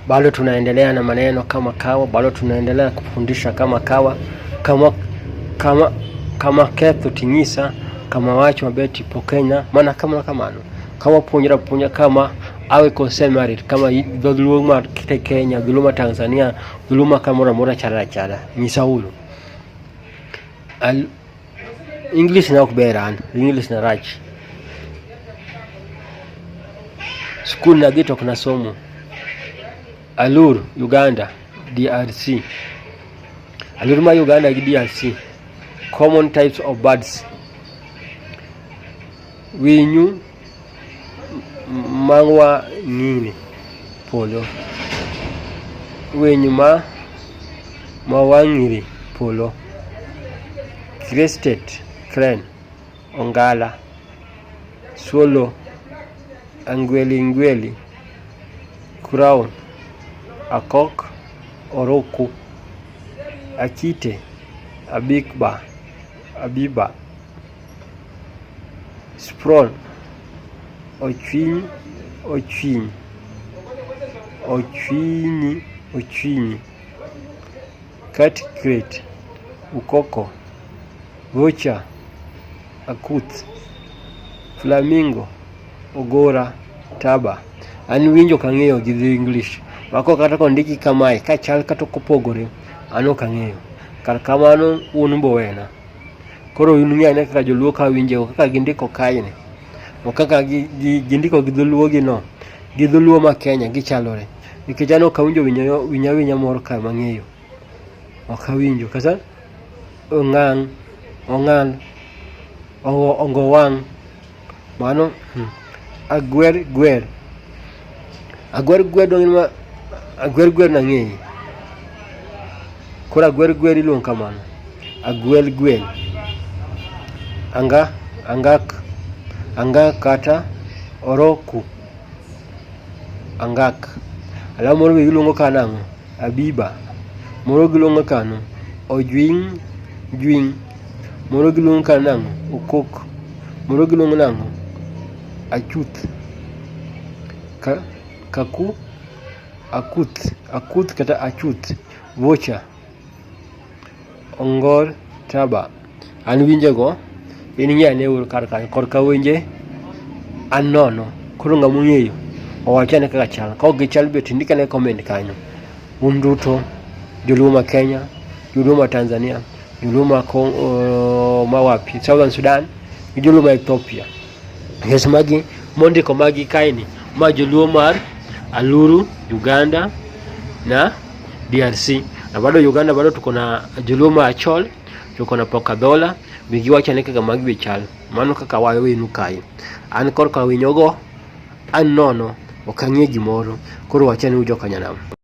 bado tunaendelea na maneno kama kawa, bado tunaendelea kufundisha kama kawa, kama ketho tingisa, kama wacho mabeti pokenya, mana kama kawa punya kama awe konsemari, kama dholuo ma kite Kenya, dholuo ma Tanzania, dholuo ma mora chara misaulu. English na okberan, English na rach. School na gito kuna somo. Alur Uganda, DRC. Alur ma Uganda DRC. Common types of birds. Winyo mangwa ngini polo. Winyo mawangiri polo. Crested crane ongala. Swallow angweli crown akok oroku akite abiba sprawl ochwinyi cat crate ukoko vocha akuth flamingo ogora taba. An winjo kang'eyo gi English mako kata kondiki kamae kachal kata kopogore ano kang'eyo kar kamano un bowena. Koro ng'ane kaka joluo ka winjo kaka gindiko kaine o kaka gindiko gi dholuo gi no gi dholuo ma Kenya gichalore nikech ano ka winjo winya moro ka mang'eyo ok awinjo kata ongang ongowang mano agwer dong agwer na ng'eyo. Kora agwer iluong kamano agwer angak kata oroku angak. Ala moro iluongo kanang'o abiba, moro giluongo kano ojwing moro giluongo kanang'o ukok, moro giluongo nang'o achuth akuth kata achuth vocha ongor taba. An winjego ing'ane ur kar korka winje an nono. Koro ng'ama ng'eyo owachane kaka chal, ka ok gichal be tindikane comment kanyo. Un duto joluo ma Kenya, joluo ma Tanzania, joluo ma wapi Southern Sudan gi joluo ma Ethiopia. Yes, magi mondiko magi kaini ma joluo mar Aluru Uganda na DRC. Na bado Uganda bado tuko na joluo ma Achol, tuko na Pokadhola, bigiwachane kaka magi bichal. Mano kaka wayo winu kai. An korka winyogo an nono okang'e gimoro. Koro wachane ujo kanyanam.